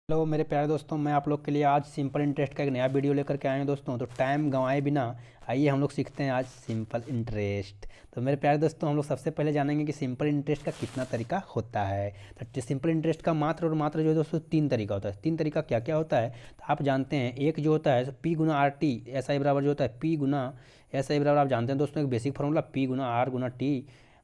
Hello मेरे प्यारे दोस्तों, मैं आप लोग के लिए आज सिंपल इंटरेस्ट का एक नया वीडियो लेकर के आए हैं दोस्तों। तो टाइम गंवाए बिना आइए हम लोग सीखते हैं आज सिंपल इंटरेस्ट। तो मेरे प्यारे दोस्तों, हम लोग सबसे पहले जानेंगे कि सिंपल इंटरेस्ट का कितना तरीका होता है। तो सिंपल इंटरेस्ट का मात्र और मात्र जो है दोस्तों तीन तरीका होता है। तीन तरीका क्या क्या होता है तो आप जानते हैं। एक जो होता है पी गुना आर टी एस आई बराबर जो होता है पी गुना एस आई बराबर, आप जानते हैं दोस्तों, एक बेसिक फार्मूला पी गुना आर गुना टी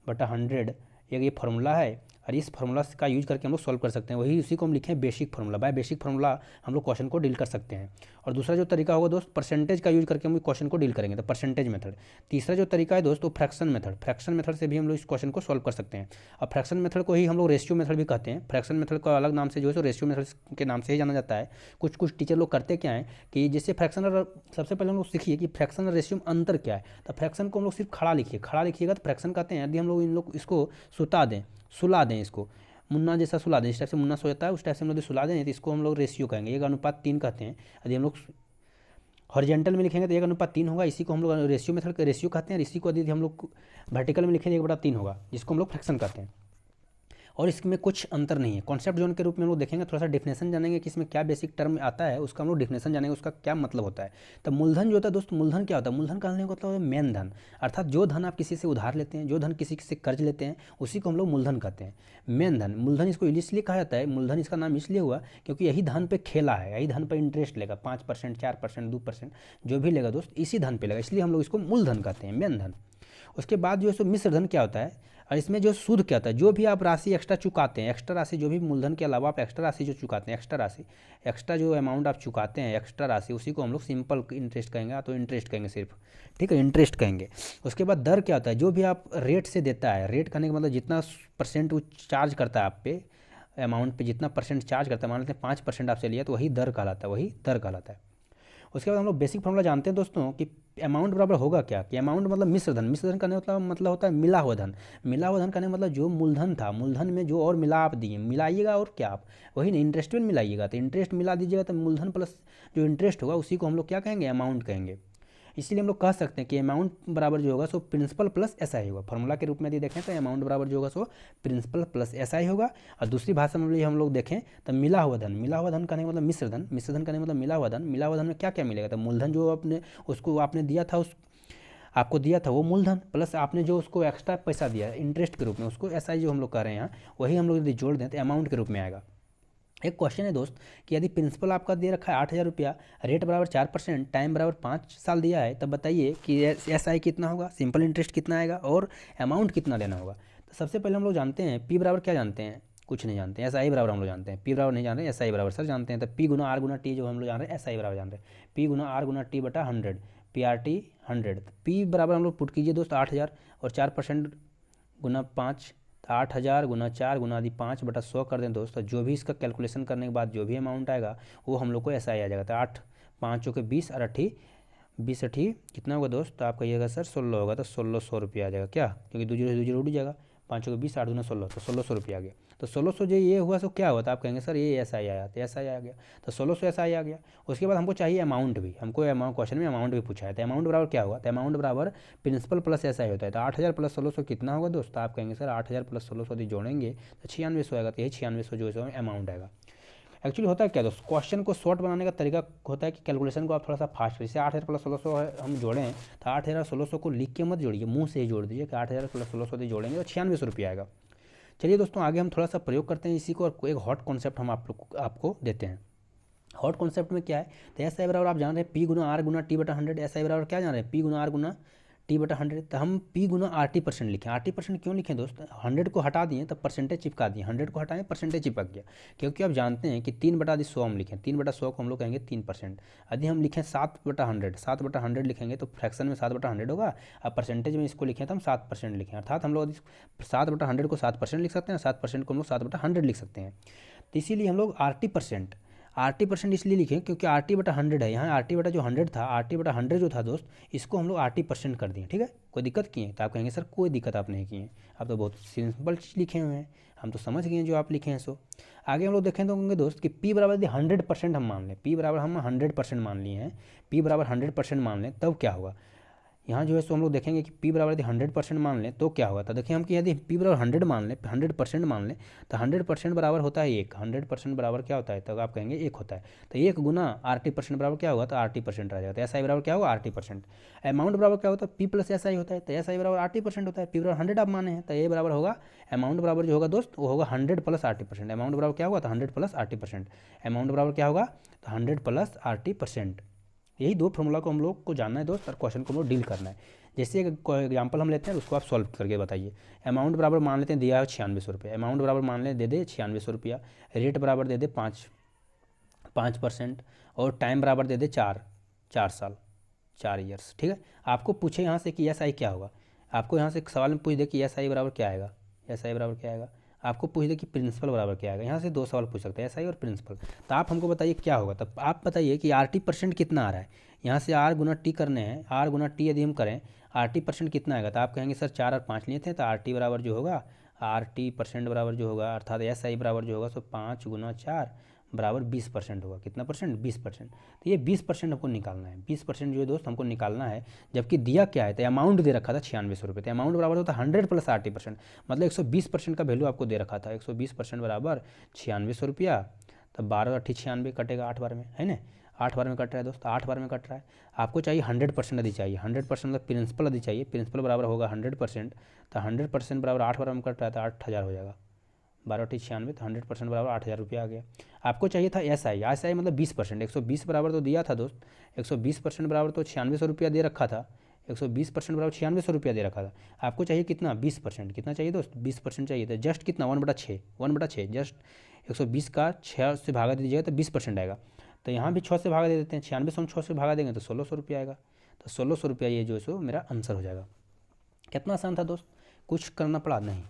बटा 100। एक ये फार्मूला है और इस फार्मूला का यूज करके हम लोग सॉल्व कर सकते हैं। वही उसी को हम लिखें basic formula. By basic formula हम लोग क्वेश्चन को डील कर सकते हैं। और दूसरा जो तरीका होगा दोस्त, परसेंटेज का यूज करके हम क्वेश्चन को डील करेंगे, तो परसेंटेज मेथड। तीसरा जो तरीका है दोस्तों, फ्रैक्शन मेथड। फ्रैक्शन मेथड से भी हम लोग इस क्वेश्चन को सॉल्व कर सकते हैं। और फ्रैक्शन मेथड को ही हम लोग रेशियो मेथड भी कहते हैं। फ्रैक्शन मेथड को अलग नाम से जो है रेशियो मेथड के नाम से ही जाना जाता है। कुछ कुछ टीचर लोग करते क्या है कि जैसे फ्रैक्शन और सबसे पहले हम लोग सीखिए कि फ्रैक्शन और रेशियो में अंतर क्या है। तो फ्रैक्शन को हम लोग सिर्फ खड़ा लिखिए, खड़ा लिखिएगा तो फ्रैक्शन कहते हैं। यदि हम लोग इन लोग इसको सुला दें, इसको मुन्ना जैसा सुला दें, इस टाइप से मुन्ना सो जाता है, उस टाइप से हम लोग सुला दें तो इसको हम लोग रेशियो कहेंगे। 1:3 कहते हैं। यदि हम लोग हॉरिजेंटल में लिखेंगे तो 1:3 होगा, इसी को हम लोग रेशियो मेथड का रेशियो कहते हैं। और इसी को यदि हम लोग वर्टिकल में लिखेंगे 1/3 होगा, जिसको हम लोग फ्रैक्शन कहते हैं। और इसमें कुछ अंतर नहीं है। कॉन्सेप्ट जोन के रूप में हम लोग देखेंगे, थोड़ा सा डिफिनेशन जानेंगे कि इसमें क्या बेसिक टर्म आता है, उसका हम लोग डिफिनेशन जानेंगे, उसका क्या मतलब होता है। तो मूलधन जो होता है दोस्त, मूलधन क्या होता है? मूलधन का मतलब है मेन धन, अर्थात जो धन आप किसी से उधार लेते हैं, जो धन किसी से कर्ज लेते हैं, उसी को हम लोग मूलधन कहते हैं। मेन धन, मूलधन इसको इसलिए कहा जाता है, मूलधन इसका नाम इसलिए हुआ क्योंकि यही धन पे खेला है, यही धन पर इंटरेस्ट लेगा। 5%, 4%, 2% जो भी लेगा दोस्त, इसी धन पे लेगा, इसलिए हम लोग इसको मूलधन कहते हैं, मेन धन। उसके बाद जो है सो मिश्र धन क्या होता है, और इसमें जो सूद क्या होता है, जो भी आप राशि एक्स्ट्रा चुकाते हैं, एक्स्ट्रा राशि, जो भी मूलधन के अलावा आप एक्स्ट्रा राशि जो चुकाते हैं, एक्स्ट्रा राशि, एक्स्ट्रा जो अमाउंट आप चुकाते हैं, एक्स्ट्रा राशि, उसी को हम लोग सिंपल इंटरेस्ट कहेंगे। तो इंटरेस्ट कहेंगे सिर्फ, ठीक है, इंटरेस्ट कहेंगे। उसके बाद दर क्या होता है, जो भी आप रेट से देता है, रेट करने का मतलब जितना परसेंट वो चार्ज करता है आप पे, अमाउंट पे जितना परसेंट चार्ज करता है, मान लेते हैं 5% आपसे लिया तो वही दर कहलाता है, वही दर कहलाता है। उसके बाद हम लोग बेसिक फॉर्मूला जानते हैं दोस्तों कि अमाउंट बराबर होगा क्या, कि अमाउंट मतलब मिश्र धन। मिश्र धन करने का मतलब होता है मिला हुआ धन। मिला हुआ धन करने का मतलब जो मूलधन था, मूलधन में जो और मिला आप दिए, मिलाइएगा और क्या आप वही ना इंटरेस्ट में मिलाइएगा। तो इंटरेस्ट मिला दीजिएगा तो मूलधन प्लस जो इंटरेस्ट होगा उसी को हम लोग क्या कहेंगे, अमाउंट कहेंगे। इसीलिए हम लोग कह सकते हैं कि अमाउंट बराबर जो होगा so principal plus S I होगा। फॉर्मूला के रूप में यदि देखें तो अमाउंट बराबर जो होगा so principal plus S I होगा। और दूसरी भाषा में भी हम लोग देखें तो मिला हुआ धन, मिला हुआ धन कहने का मतलब मिश्र धन, मिश्र धन कहने का मतलब मिला हुआ धन। मिला हुआ धन में क्या क्या मिलेगा, तो मूलधन जो आपने उसको आपने दिया था, उस आपको दिया था वो मूलधन, प्लस आपने जो उसको एक्स्ट्रा पैसा दिया इंटरेस्ट के रूप में, उसको एस आई जो हम लोग कर रहे हैं यहाँ, वही हम लोग यदि जोड़ दें तो अमाउंट के रूप में आएगा। एक क्वेश्चन है दोस्त कि यदि प्रिंसिपल आपका दे रखा है 8,000 रुपया, रेट बराबर 4%, टाइम बराबर 5 साल दिया है, तब बताइए कि एस आई कितना होगा, सिंपल इंटरेस्ट कितना आएगा और अमाउंट कितना देना होगा। तो सबसे पहले हम लोग जानते हैं पी बराबर क्या जानते हैं, कुछ नहीं जानते हैं। एस आई बराबर हम लोग जानते हैं, पी बराबर नहीं जान रहे, एस आई बराबर सर जानते हैं। तो पी गुना आर गुना टी जो हम लोग जान रहे हैं, एस आई बराबर जान रहे हैं, पी गुना आर गुना टी बटा 100, पी आर टी 100। पी बराबर हम लोग पुट कीजिए दोस्त 8,000 और 4% गुना 5, तो 8,000 गुना 4 गुना आदि 5/100 कर दें दोस्त। तो जो भी इसका कैलकुलेशन करने के बाद जो भी अमाउंट आएगा वो हम लोग को ऐसा ही आ जाएगा। तो 8 5 चौके 20 और 8 20 8 कितना होगा दोस्त, तो आप कहिएगा सर 16 होगा। तो 1600 रुपया आ जाएगा क्या, क्योंकि 2 जीरो उड़ जाएगा, 5 चौके 20 8 दूना 16, तो 1600 रुपया आ गया। तो 1600 जो ये हुआ सो क्या हुआ, तो आप कहेंगे सर ये ऐसा ही आया, तो ऐसा ही आ गया। तो 1600 ऐसा ही आ गया। उसके बाद हमको चाहिए अमाउंट भी, हमको अमाउंट क्वेश्चन में अमाउंट भी पूछा है। तो अमाउंट बराबर क्या हुआ, तो अमाउंट बराबर प्रिंसिपल प्लस ऐसा ही होता है। तो 8,000 प्लस 1600 कितना होगा दोस्त, आप कहेंगे सर 8,000 प्लस 1600 यदि जोड़ेंगे तो 9600 आएगा। तो यही 9600 जो है अमाउंट आएगा। एक्चुअली होता है क्या दोस्त, क्वेश्चन को शॉर्ट बनाने का तरीका होता है कि कैलकुलेशन को आप थोड़ा सा फास्ट करिए। जैसे 8,000 प्लस 1600 हम जोड़ें तो 8,000 1600 को लिख के मत जोड़िए, मुंह से ही जोड़ दीजिए कि 8,000 प्लस 1600 जोड़ेंगे तो 9600 रुपया आएगा। चलिए दोस्तों आगे हम थोड़ा सा प्रयोग करते हैं इसी को, और एक हॉट कॉन्सेप्ट हम आपको देते हैं। हॉट कॉन्सेप्ट में क्या है, तो एस आई बराबर आप जान रहे हैं पी गुना आर गुना टी बटा 100। एस आई बराबर क्या जान रहे हैं, पी गुना आर गुना टी बटा 100। तो हम पी गुना आर टी परसेंट लिखें। आर टी परसेंट क्यों लिखें दोस्त, 100 को हटा दिए तब परसेंटेज चिपका दिए, 100 को हटाएं परसेंटेज चिपक गया। क्योंकि आप जानते हैं कि 3/100 हम लिखें, 3/100 को हम लोग कहेंगे 3%। यदि हम लिखें 7/100, 7/100 लिखेंगे तो फ्रैक्शन में 7/100 होगा, अब परसेंटेज में इसको लिखें तो हम 7% लिखें। अर्थात हम लोग 7/100 को 7% लिख सकते हैं, 7% को हम लोग 7/100 लिख सकते हैं। तो इसीलिए हम लोग आर टी परसेंट इसलिए लिखें क्योंकि आर टी बटा 100 है, यहाँ आर टी बटा जो 100 था, आर टी बटा 100 जो था दोस्त, इसको हम लोग आर टी परसेंट कर दिए। ठीक है, कोई दिक्कत किए तो आप कहेंगे सर कोई दिक्कत आप नहीं किए, आप तो बहुत सिंपल चीज़ लिखे हुए हैं, हम तो समझ गए जो आप लिखे हैं। सो आगे हम लोग देखें तो होंगे दोस्त कि पी बराबर यदि 100% हम मान लें, पी बराबर हम 100% मान लिए हैं, पी बराबर 100% मान लें तब क्या होगा। यहाँ जो है सो हम लोग देखेंगे कि p बराबर यदि 100% मान लें तो क्या होगा। तो देखिए हम कि यदि p बराबर 100 मान लें, 100% मान लें, तो 100% बराबर होता है 1, 100% बराबर क्या होता है, तो आप कहेंगे 1 होता है। तो 1 गुना RT% बराबर क्या होगा, तो RT% रह जाएगा। तो SI बराबर क्या होगा, RT%। अमाउंट बराबर क्या होता है, P प्लस SI होता है, तो SI बराबर RT% होता है। P बराबर 100 आप माने हैं, तो ये बराबर होगा अमाउंट बराबर जो होगा दोस्त वो होगा 100 प्लस RT%। अमाउंट बराबर क्या होगा, तो 100 प्लस RT%। अमाउंट बराबर क्या होगा, तो 100 प्लस RT%। यही दो फॉर्मूला को हम लोग को जानना है दोस्त, और क्वेश्चन को हम लोग डील करना है। जैसे एक एग्जाम्पल हम लेते हैं, उसको आप सॉल्व करके बताइए। अमाउंट बराबर मान लेते हैं दिया है 9600 रुपये, अमाउंट बराबर मान लें दे दे 9600 रुपया, रेट बराबर दे दे 5%, और टाइम बराबर दे दे 4 साल, 4 ईयर्स। ठीक है, आपको पूछे यहाँ से कि SI क्या होगा, आपको यहाँ से एक सवाल में पूछ दे कि SI बराबर क्या आएगा, SI बराबर क्या आएगा, आपको पूछ दे कि प्रिंसिपल बराबर क्या आएगा। यहाँ से दो सवाल पूछ सकते हैं, SI और प्रिंसिपल। तो आप हमको बताइए क्या होगा। तब आप बताइए कि RT% कितना आ रहा है। यहाँ से R गुना T करने हैं, R गुना T यदि हम करें, RT% कितना आएगा। तो आप कहेंगे सर 4 और 5 लिए थे, तो RT बराबर जो होगा, RT% बराबर जो होगा, अर्थात SI बराबर जो होगा सो 5 गुना 4 बराबर 20% होगा। कितना परसेंट, 20%। तो ये 20% हमको निकालना है, 20% जो है दोस्त हमको निकालना है। जबकि दिया क्या है, तो अमाउंट दे रखा था 9600 रुपये, तो अमाउंट बराबर होता है 100 प्लस RT%, मतलब 120% का वैल्यू आपको दे रखा था। 120% बराबर 9600 रुपया, तब 12 अट्ठी 96 कटेगा 8 बार में, है ना, 8 बार में कट रहा है दोस्त, 8 बार में कट रहा है। आपको चाहिए 100% यदि चाहिए, 100% मतलब प्रिंसिपल यदि चाहिए, प्रिंसिपल बराबर होगा 100%, तो 100% बराबर 8 बार में कट रहा है, तो 8000 हो जाएगा, 12 अट्ठी 96, तो 100% बराबर 8000 रुपया आ गया। आपको चाहिए था SI मतलब 20%, 120 बराबर तो दिया था दोस्त, 120% बराबर तो 9600 रुपया दे रखा था, 120% बराबर 9600 रुपया दे रखा था। आपको चाहिए कितना, 20%। कितना चाहिए दोस्त, 20% चाहिए था। जस्ट कितना, 1/6, 1/6, जस्ट 120 का 6 से भागा दीजिएगा तो 20% आएगा। तो यहाँ भी 6 से भागा दे देते हैं, 9600 में 6 से भागा देंगे तो 1600 रुपया आएगा। तो 1600 रुपया ये जो है सो मेरा आंसर हो जाएगा। कितना आसान था दोस्त, कुछ करना पड़ा नहीं।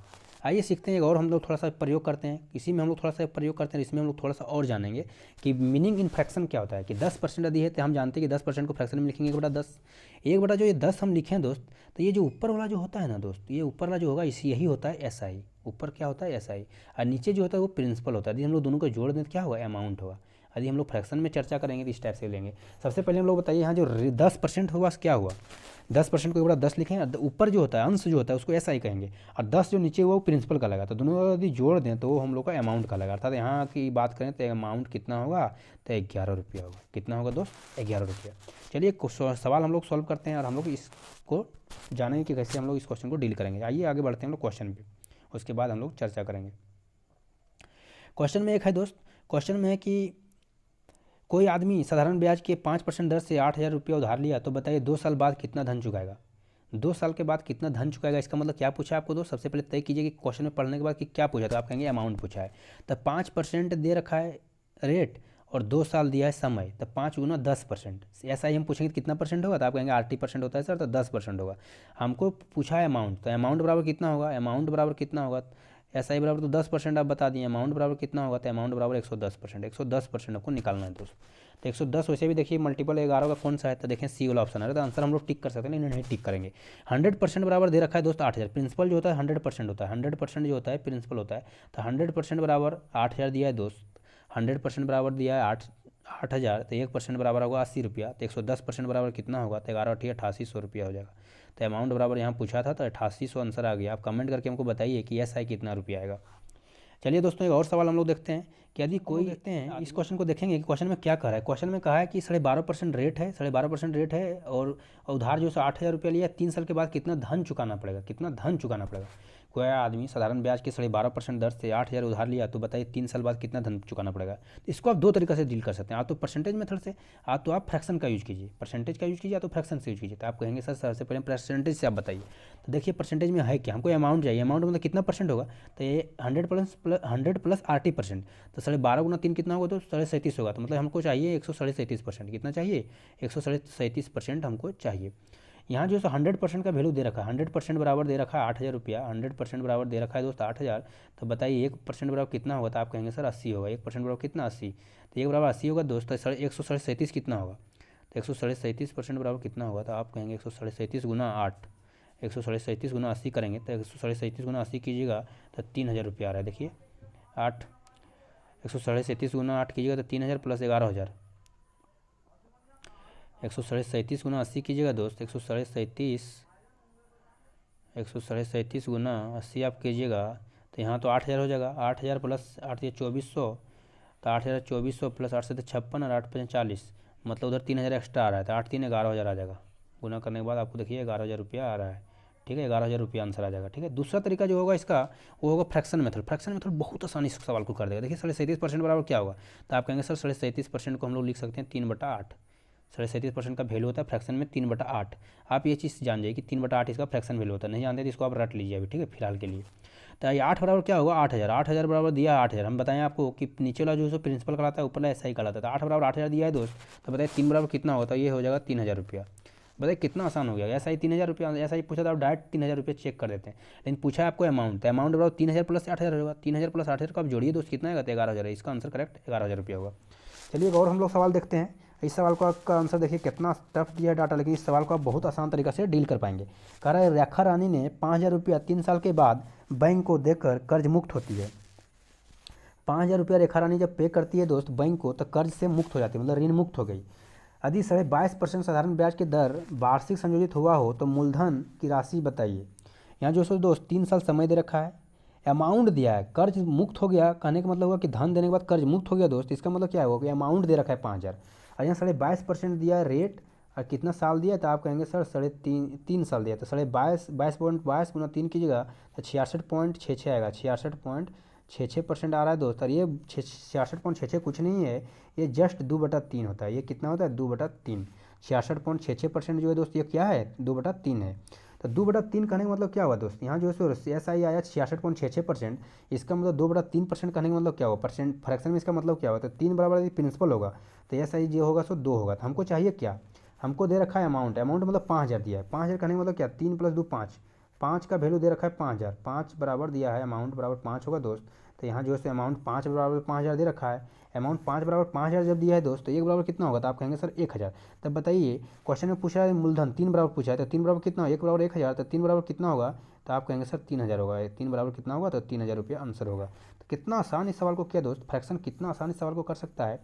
आइए सीखते हैं एक और हम लोग थोड़ा सा प्रयोग करते हैं, इसी में हम लोग थोड़ा सा प्रयोग करते हैं, इसमें हम लोग थोड़ा सा और जानेंगे कि मीनिंग इन फ्रैक्शन क्या होता है। कि 10% यदि है तो हम जानते हैं कि 10% को फ्रैक्शन में लिखेंगे 1/10। 1/, जो ये 10 हम लिखें दोस्त, तो ये जो ऊपर वाला जो होता है ना दोस्त, ये ऊपर वाला जो होगा इसी यही होता है SI। ऊपर क्या होता है, SI, और नीचे जो होता है वो प्रिंसिपल होता है। यदि हम लोग दोनों को जोड़ दें तो क्या होगा, अमाउंट होगा। यदि हम लोग फ्रैक्शन में चर्चा करेंगे तो इस टाइप से लेंगे। सबसे पहले हम लोग बताइए यहाँ जो 10% होगा क्या हुआ, 10% को 1/10 लिखें, ऊपर जो होता है अंश जो होता है उसको SI कहेंगे, और 10 जो नीचे हुआ वो प्रिंसिपल का लगा। तो दोनों यदि जोड़ दें तो वो हम लोग का अमाउंट का लगा। अर्थात यहाँ की बात करें तो अमाउंट कितना होगा, तो 11 रुपया होगा। कितना होगा दोस्त, 11 रुपया। चलिए सवाल हम लोग सॉल्व करते हैं और हम लोग इसको जानेंगे कि कैसे हम लोग इस क्वेश्चन को डील करेंगे। आइए आगे बढ़ते हैं हम लोग क्वेश्चन पे, उसके बाद हम लोग चर्चा करेंगे। क्वेश्चन में एक है दोस्त, क्वेश्चन में है कि कोई आदमी साधारण ब्याज के 5% दर से 8000 रुपया उधार लिया, तो बताइए 2 साल बाद कितना धन चुकाएगा। 2 साल के बाद कितना धन चुकाएगा, इसका मतलब क्या पूछा है आपको दोस्त। सबसे पहले तय कीजिए कि क्वेश्चन में पढ़ने के बाद कि क्या पूछा, तो आप कहेंगे अमाउंट पूछा है। तो 5% दे रखा है रेट, और 2 साल दिया है समय, तो 5 गुना 10%। ऐसा ही हम पूछेंगे तो कितना परसेंट होगा, तो आप कहेंगे RT% होता है सर, तो 10% होगा। हमको पूछा है अमाउंट, तो अमाउंट बराबर कितना होगा, अमाउंट बराबर कितना होगा, SI बराबर तो 10% आप बता दिए, अमाउंट बराबर कितना होगा, तो अमाउंट बराबर 110%। 110% आपको निकालना है दोस्त। तो 110 वैसे भी देखिए मल्टीपल 11 का कौन सा है, तो देखें C वाला ऑप्शन है, तो आंसर हम लोग टिक कर सकते हैं, नहीं टिक करेंगे। 100% बराबर दे रखा है दोस्त 8000, प्रिंसिपल जो होता है 100% होता है, 100% जो होता है प्रिंसिपल होता है। तो 100% बराबर 8000 दिया है दोस्त, 100% बराबर दिया है 8000, तो 1% बराबर होगा 80 रुपया। तो 110% बराबर कितना होगा, तो 11 × 8800 रुपया हो जाएगा। तो अमाउंट बराबर यहाँ पूछा था तो 8800 आंसर आ गया। आप कमेंट करके हमको बताइए कि SI कितना रुपया आएगा। चलिए दोस्तों एक और सवाल हम लोग देखते हैं कि यदि कोई, देखते हैं इस क्वेश्चन को देखेंगे कि क्वेश्चन में क्या कह रहा है। क्वेश्चन में कहा है कि 12.5% रेट है, 12.5% रेट है, और उधार जो है 8000 रुपया लिया, 3 साल के बाद कितना धन चुकाना पड़ेगा, कितना धन चुकाना पड़ेगा। कोई आदमी साधारण ब्याज के 12.5% दर से 8000 उधार लिया, तो बताइए 3 साल बाद कितना धन चुकाना पड़ेगा। तो इसको आप दो तरीके से डील कर सकते हैं, आप तो परसेंटेज मेथड से, आप तो आप फ्रैक्शन का यूज कीजिए, परसेंटेज का यूज कीजिए, या तो फ्रैक्शन से यूज कीजिए। तो आप कहेंगे सर सबसे पहले परसेंटेज से आप बताइए। तो देखिए परसेंटेज में है क्या, हमको अमाउंट चाहिए, अमाउंट मतलब कितना परसेंट होगा, तो ये 100 प्लस RT%। तो 12.5 गुना 3 कितना होगा, तो 37.5 होगा। तो मतलब हमको चाहिए 137%। कितना चाहिए, 137% हमको चाहिए। यहाँ जो है 100% का वैल्यू दे रखा है, 100% बराबर दे रखा है 8000 रुपया, 100% बराबर दे रखा है दोस्त 8000। तो बताइए 1% बराबर कितना होगा, तो आप कहेंगे सर 80 होगा। 1% बराबर कितना, 80, तो 1 बराबर 80 होगा दोस्त। 137 कितना होगा, तो 137% बराबर कितना होगा, तो आप कहेंगे 137 गुना 8, 137 गुना 80 करेंगे, तो 137 गुना 80 कीजिएगा तो 3000 रुपया आ रहा है। देखिए 8, 137 गुना 8 कीजिएगा तो 3000 प्लस 11000, 137 गुना 80 कीजिएगा दोस्त, 137 गुना 80 आप कीजिएगा तो यहाँ तो 8,000 हो जाएगा। 8,000 प्लस 8 ये 2400, तो 8,000 2400 प्लस 8 से 56 और 8 5 40, मतलब उधर 3,000 एक्स्ट्रा आ रहा है, तो 8 3 11,000 आ जाएगा। गुना करने के बाद आपको देखिए 11,000 रुपया आ रहा है। ठीक है, 11,000 रुपया आंसर आ जाएगा। ठीक है, दूसरा तरीका जो होगा इसका वो होगा फ्रैक्शन मेथड। फ्रैक्शन मेथड बहुत आसानी से सवाल को कर देगा। देखिए 37.5% बराबर क्या होगा, तो आप कहेंगे सर 37.5% को हम लोग लिख सकते हैं 3/8। 37% का वैल्यू होता है फ्रैक्शन में 3/8। आप ये चीज़ जान जाइए कि 3/8 इसका फ्रैक्शन वैल्यू होता है। नहीं जानते तो इसको आप रट लीजिए अभी, ठीक है, फिलहाल के लिए। तो ये 8 बराबर क्या होगा, 8,000। 8,000 बराबर दिया 8,000। हम बताएं आपको कि नीचे वाला जो है प्रिंसिपल कराता है, ऊपर वाला ऐसा ही कराता है। तो 8 बराबर 8,000 दिया है दोस्त, तो बताइए 3 बराबर कितना होता है, ये हो जाएगा 3,000 रुपया। बताइए कितना आसान हो गया। ऐसा ही 3,000 रुपया, ऐसा ही पूछा था आप डायरेक्ट 3,000 रुपये चेक कर देते हैं, लेकिन पूछा है आपको अमाउंट, तो अमाउंट बराबर 3,000 प्लस 8,000 होगा। 3,000 प्लस 8,000 को आप जोड़िए दोस्त, कितना आएगा, तो 11,000 है। इसका आंसर करेक्ट 11,000 रुपया होगा। चलिए एक और हम लोग सवाल देखते हैं। इस सवाल को आपका आंसर देखिए कितना टफ दिया है डाटा, लेकिन इस सवाल को आप बहुत आसान तरीके से डील कर पाएंगे। कह रहा है रेखा रानी ने 5,000 रुपया 3 साल के बाद बैंक को देकर कर्ज मुक्त होती है। 5,000 रुपया रेखा रानी जब पे करती है दोस्त बैंक को, तो कर्ज से मुक्त हो जाती है, मतलब ऋण मुक्त हो गई। यदि 22.5% साधारण ब्याज की दर वार्षिक संयोजित हुआ हो तो मूलधन की राशि बताइए। यहाँ जो सो दोस्त 3 साल समय दे रखा है, अमाउंट दिया है, कर्ज मुक्त हो गया, कहने का मतलब हुआ कि धन देने के बाद कर्ज मुक्त हो गया दोस्त। इसका मतलब क्या होगा कि अमाउंट दे रखा है 5,000, और यहाँ 22.5% दिया है रेट, और कितना साल दिया है, तो आप कहेंगे सर 3.5 साल दिया, तो 22.22 गुना 3 कीजिएगा तो 66.66 आएगा। 66.66% आ रहा है दोस्त। और ये 66.66 कुछ नहीं है, ये जस्ट 2/3 होता है। ये कितना होता है, 2/3। 66.66% जो है दोस्त ये क्या है, 2/3 है। तो 2/3 कहने का मतलब क्या हुआ दोस्त, यहाँ जो है ऐसा ही आया 66.66%, इसका मतलब 2/3% कहने का मतलब क्या हुआ, परसेंट फ्रैक्शन में इसका मतलब क्या हुआ, तो 3 बराबर यदि प्रिंसिपल होगा तो ऐसा ही जो होगा सो 2 होगा। तो हमको चाहिए क्या, हमको दे रखा है अमाउंट, अमाउंट मतलब 5,000 दिया है। 5,000 कहने का मतलब क्या, 3 + 2 5, 5 का वैल्यू दे रखा है 5,000, 5 बराबर दिया है, अमाउंट बराबर 5 होगा दोस्त। तो यहाँ जो है अमाउंट 5 बराबर 5,000 दे रखा है, अमाउंट 5 बराबर 5,000 जब दिया है दोस्त, तो 1 बराबर कितना होगा, तो आप कहेंगे सर 1,000। तब बताइए क्वेश्चन में पूछा है मूलधन 3 बराबर पूछा है, तो 3 बराबर कितना, 1 बराबर 1,000, तो 3 बराबर कितना होगा, तो आप कहेंगे सर 3,000 होगा। 3 बराबर कितना होगा, तो 3,000 रुपया आंसर होगा। तो कितना आसान इस सवाल को किया दोस्त, फ्रैक्शन कितना आसान इस सवाल को कर सकता है,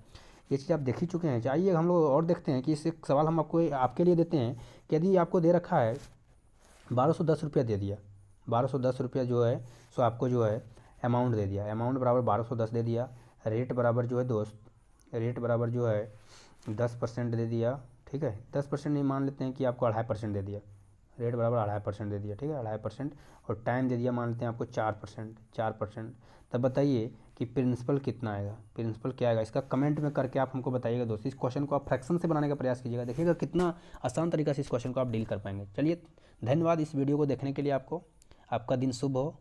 ये चीज़ आप देख ही चुके हैं। चाहिए हम लोग और देखते हैं कि इस एक सवाल हम आपको आपके लिए देते हैं कि यदि आपको दे रखा है 1,210 रुपया दे दिया, 1,210 रुपया जो है सो आपको जो है अमाउंट दे दिया, अमाउंट बराबर 1,210 दे दिया, रेट बराबर जो है दोस्त, रेट बराबर जो है 10% दे दिया। ठीक है, 10% नहीं, मान लेते हैं कि आपको 2.5% दे दिया, रेट बराबर 2.5% दे दिया। ठीक है, 2.5%, और टाइम दे दिया मान लेते हैं आपको 4%। तब बताइए कि प्रिंसिपल कितना आएगा, प्रिंसिपल क्या आएगा, इसका कमेंट में करके आप हमको बताइएगा दोस्त। इस क्वेश्चन को आप फ्रैक्शन से बनाने का प्रयास कीजिएगा, देखिएगा कितना आसान तरीका से इस क्वेश्चन को आप डील कर पाएंगे। चलिए धन्यवाद इस वीडियो को देखने के लिए, आपको आपका दिन शुभ हो।